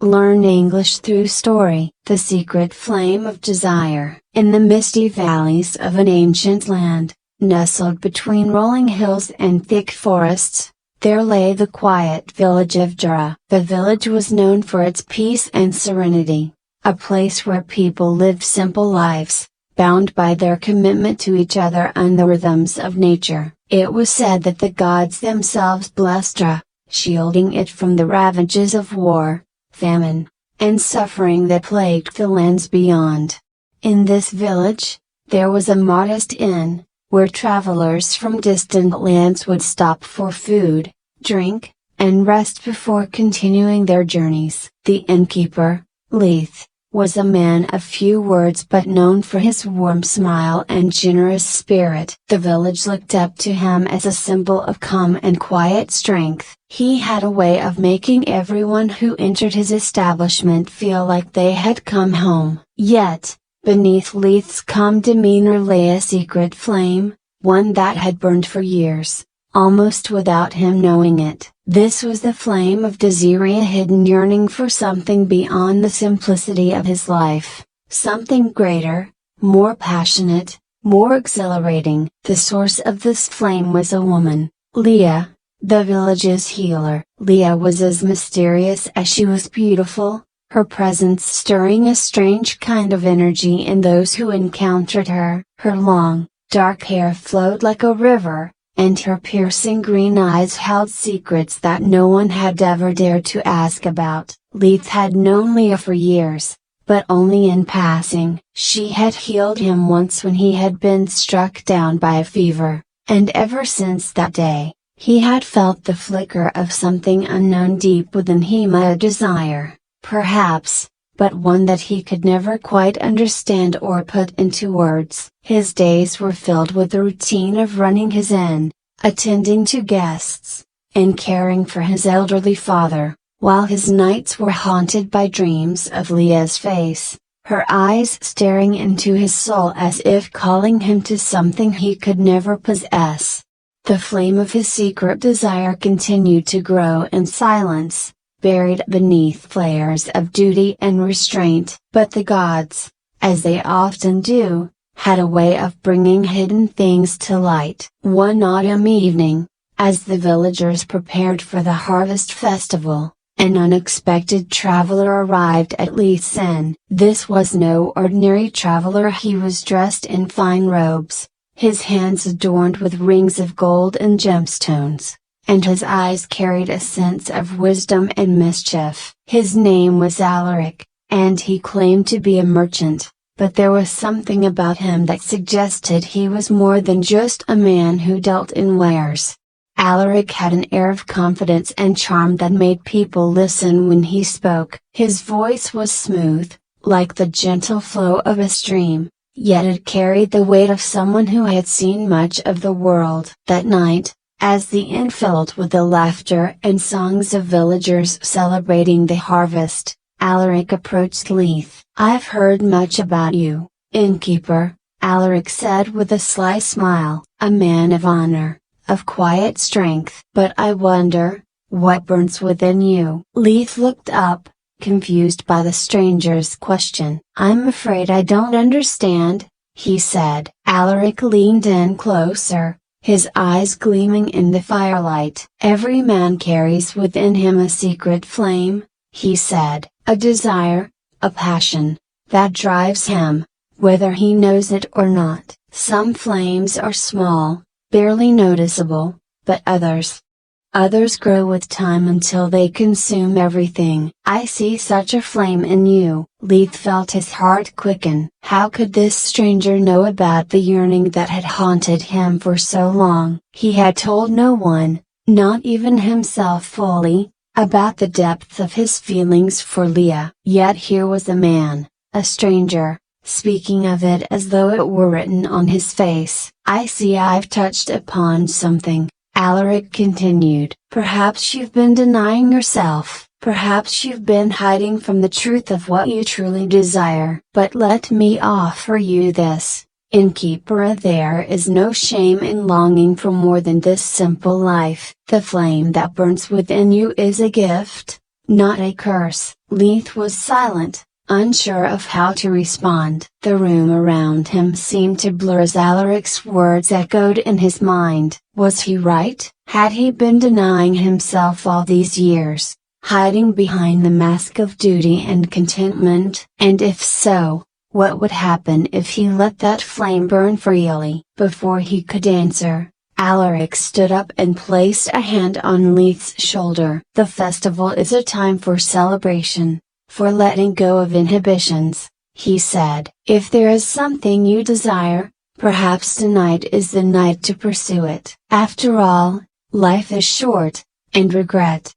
Learn English through story. The secret flame of desire. In the misty valleys of an ancient land, nestled between rolling hills and thick forests, there lay the quiet village of Dura. The village was known for its peace and serenity, a place where people lived simple lives, bound by their commitment to each other and the rhythms of nature. It was said that the gods themselves blessed Dura, shielding it from the ravages of war, famine, and suffering that plagued the lands beyond. In this village, there was a modest inn, where travelers from distant lands would stop for food, drink, and rest before continuing their journeys. The innkeeper, Leith, was a man of few words but known for his warm smile and generous spirit. The village looked up to him as a symbol of calm and quiet strength. He had a way of making everyone who entered his establishment feel like they had come home. Yet, beneath Leith's calm demeanor lay a secret flame, one that had burned for years, almost without him knowing it. This was the flame of desire, a hidden yearning for something beyond the simplicity of his life, something greater, more passionate, more exhilarating. The source of this flame was a woman, Leah, the village's healer. Leah was as mysterious as she was beautiful, her presence stirring a strange kind of energy in those who encountered her. Her long, dark hair flowed like a river, and her piercing green eyes held secrets that no one had ever dared to ask about. Leith had known Leah for years, but only in passing. She had healed him once when he had been struck down by a fever, and ever since that day, he had felt the flicker of something unknown deep within him, a desire, perhaps, but one that he could never quite understand or put into words. His days were filled with the routine of running his inn, attending to guests, and caring for his elderly father, while his nights were haunted by dreams of Leah's face, her eyes staring into his soul as if calling him to something he could never possess. The flame of his secret desire continued to grow in silence, buried beneath layers of duty and restraint. But the gods, as they often do, had a way of bringing hidden things to light. One autumn evening, as the villagers prepared for the harvest festival, an unexpected traveler arrived at Leith's inn. This was no ordinary traveler. He was dressed in fine robes, his hands adorned with rings of gold and gemstones, and his eyes carried a sense of wisdom and mischief. His name was Alaric, and he claimed to be a merchant, but there was something about him that suggested he was more than just a man who dealt in wares. Alaric had an air of confidence and charm that made people listen when he spoke. His voice was smooth, like the gentle flow of a stream, yet it carried the weight of someone who had seen much of the world. That night, as the inn filled with the laughter and songs of villagers celebrating the harvest, Alaric approached Leith. "I've heard much about you, innkeeper," Alaric said with a sly smile. "A man of honor, of quiet strength. But I wonder, what burns within you?" Leith looked up, confused by the stranger's question. "I'm afraid I don't understand," he said. Alaric leaned in closer, his eyes gleaming in the firelight. "Every man carries within him a secret flame," he said, "a desire, a passion, that drives him, whether he knows it or not. Some flames are small, barely noticeable, but others grow with time until they consume everything. I see such a flame in you." Leith felt his heart quicken. How could this stranger know about the yearning that had haunted him for so long? He had told no one, not even himself fully, about the depth of his feelings for Leah. Yet here was a man, a stranger, speaking of it as though it were written on his face. "I see I've touched upon something," Alaric continued. "Perhaps you've been denying yourself, perhaps you've been hiding from the truth of what you truly desire. But let me offer you this, innkeeper, there is no shame in longing for more than this simple life. The flame that burns within you is a gift, not a curse." Leith was silent, unsure of how to respond. The room around him seemed to blur as Alaric's words echoed in his mind. Was he right? Had he been denying himself all these years, hiding behind the mask of duty and contentment? And if so, what would happen if he let that flame burn freely? Before he could answer, Alaric stood up and placed a hand on Leith's shoulder. The festival is a time for celebration, for letting go of inhibitions, he said. If there is something you desire, perhaps tonight is the night to pursue it. After all, life is short, and regret,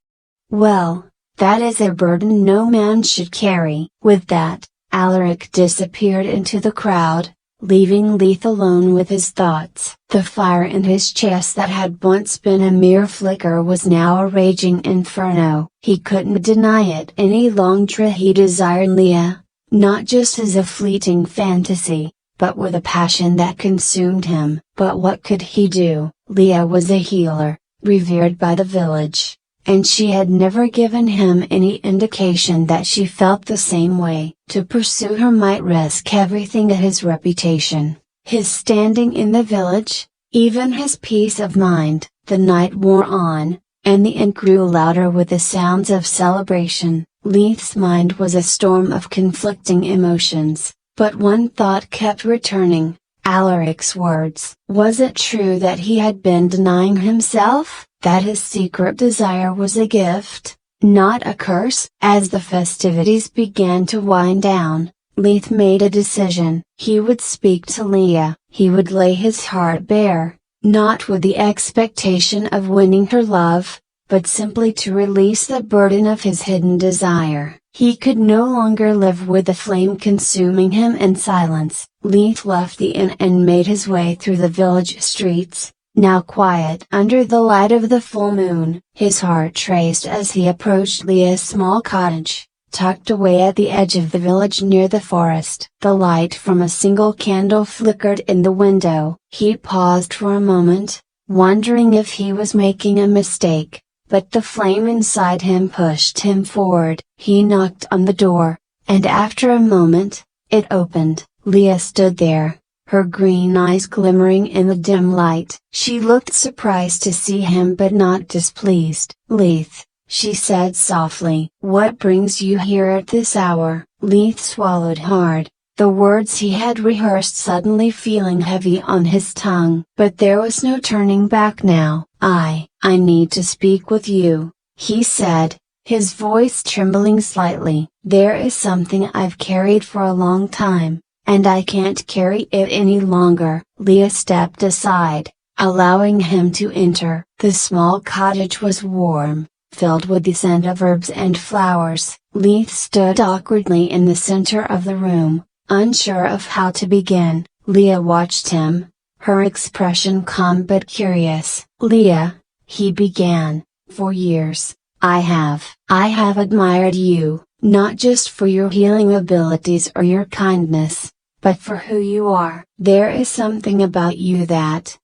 well, that is a burden no man should carry. With that, Alaric disappeared into the crowd, leaving Leith alone with his thoughts. The fire in his chest that had once been a mere flicker was now a raging inferno. He couldn't deny it any longer. He desired Leah, not just as a fleeting fantasy, but with a passion that consumed him. But what could he do? Leah was a healer, revered by the village, and she had never given him any indication that she felt the same way. To pursue her might risk everything: his reputation, his standing in the village, even his peace of mind. The night wore on, and the inn grew louder with the sounds of celebration. Leith's mind was a storm of conflicting emotions, but one thought kept returning: Alaric's words. Was it true that he had been denying himself? That his secret desire was a gift, not a curse? As the festivities began to wind down, Leith made a decision. He would speak to Leah. He would lay his heart bare, not with the expectation of winning her love, but simply to release the burden of his hidden desire. He could no longer live with the flame consuming him in silence. Leith left the inn and made his way through the village streets, now quiet under the light of the full moon. His heart raced as he approached Leah's small cottage, tucked away at the edge of the village near the forest. The light from a single candle flickered in the window. He paused for a moment, wondering if he was making a mistake, but the flame inside him pushed him forward. He knocked on the door, and after a moment, it opened. Leah stood there, her green eyes glimmering in the dim light. She looked surprised to see him but not displeased. "Leith," she said softly. "What brings you here at this hour?" Leith swallowed hard, the words he had rehearsed suddenly feeling heavy on his tongue. But there was no turning back now. I need to speak with you," he said, his voice trembling slightly. "There is something I've carried for a long time, and I can't carry it any longer." Leah stepped aside, allowing him to enter. The small cottage was warm, filled with the scent of herbs and flowers. Leith stood awkwardly in the center of the room, unsure of how to begin. Leah watched him, her expression calm but curious. "Leah," he began, "for years, I have admired you, not just for your healing abilities or your kindness, but for who you are. There is something about you that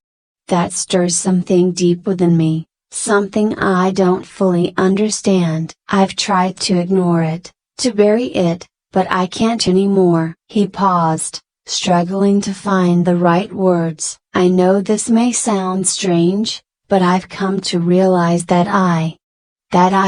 stirs something deep within me, something I don't fully understand. I've tried to ignore it, to bury it, but I can't anymore." He paused, struggling to find the right words. "I know this may sound strange, but I've come to realize that I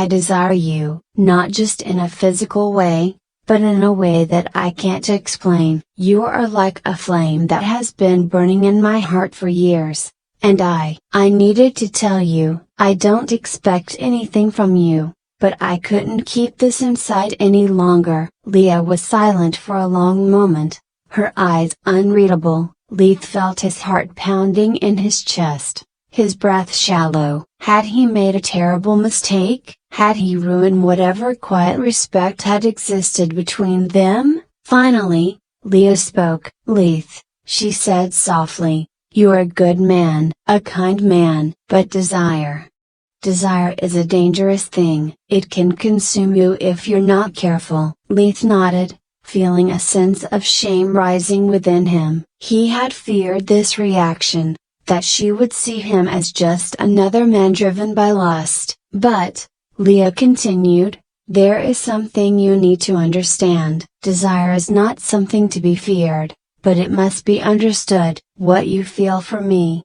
desire you, not just in a physical way, but in a way that I can't explain. You are like a flame that has been burning in my heart for years, and I needed to tell you. I don't expect anything from you, but I couldn't keep this inside any longer." Leah was silent for a long moment, her eyes unreadable. Leith felt his heart pounding in his chest, his breath shallow. Had he made a terrible mistake? Had he ruined whatever quiet respect had existed between them? Finally, Leah spoke. "Leith," she said softly, "you're a good man, a kind man, but desire is a dangerous thing. It can consume you if you're not careful." Leith nodded, feeling a sense of shame rising within him. He had feared this reaction, that she would see him as just another man driven by lust. "But," Leah continued, There is something you need to understand. Desire is not something to be feared, but it must be understood. What you feel for me.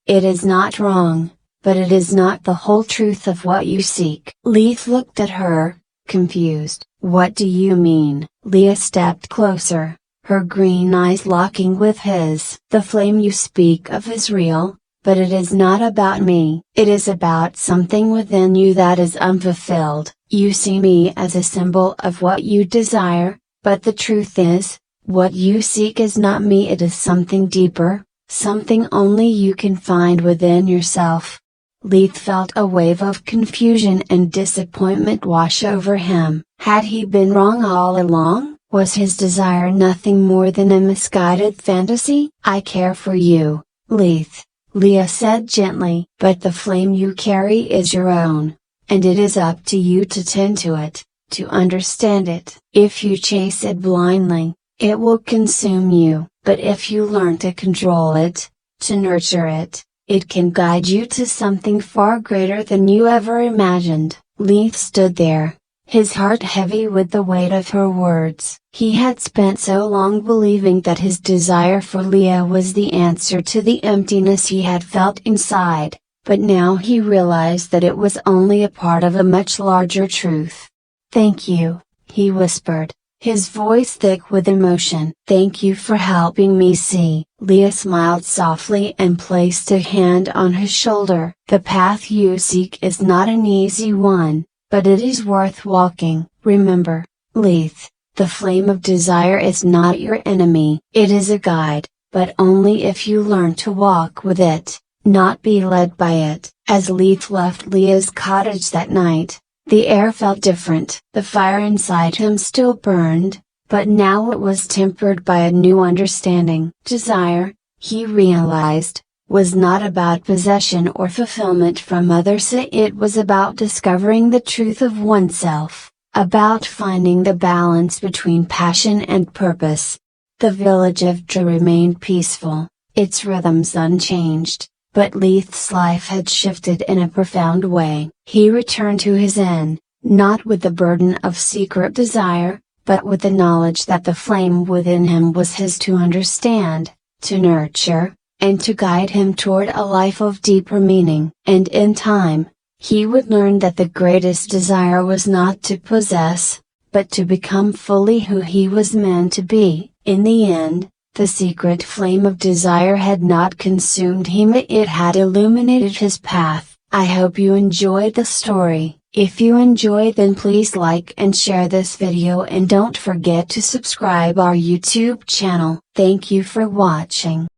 It is not wrong, but it is not the whole truth of what you seek. Leith looked at her, confused. What do you mean? Leah stepped closer, her green eyes locking with his. The flame you speak of is real, but it is not about me. It is about something within you that is unfulfilled. You see me as a symbol of what you desire, but the truth is, what you seek is not me. It is something deeper, something only you can find within yourself. Leith felt a wave of confusion and disappointment wash over him. Had he been wrong all along? Was his desire nothing more than a misguided fantasy? I care for you, Leith, Leah said gently. But the flame you carry is your own, and it is up to you to tend to it, to understand it. If you chase it blindly, it will consume you. But if you learn to control it, to nurture it, it can guide you to something far greater than you ever imagined. Leith stood there, his heart heavy with the weight of her words. He had spent so long believing that his desire for Leah was the answer to the emptiness he had felt inside, but now he realized that it was only a part of a much larger truth. Thank you, he whispered, his voice thick with emotion. Thank you for helping me see. Leah smiled softly and placed a hand on his shoulder. The path you seek is not an easy one, but it is worth walking. Remember, Leith, the flame of desire is not your enemy. It is a guide, but only if you learn to walk with it, not be led by it. As Leith left Leah's cottage that night, the air felt different. The fire inside him still burned, but now it was tempered by a new understanding. Desire, he realized, was not about possession or fulfillment from others. It was about discovering the truth of oneself, about finding the balance between passion and purpose. The village of Dre remained peaceful, its rhythms unchanged. But Leith's life had shifted in a profound way. He returned to his inn, not with the burden of secret desire, but with the knowledge that the flame within him was his to understand, to nurture, and to guide him toward a life of deeper meaning. And in time, he would learn that the greatest desire was not to possess, but to become fully who he was meant to be. In the end, the secret flame of desire had not consumed him, it had illuminated his path. I hope you enjoyed the story. If you enjoyed, then please like and share this video, and don't forget to subscribe our YouTube channel. Thank you for watching.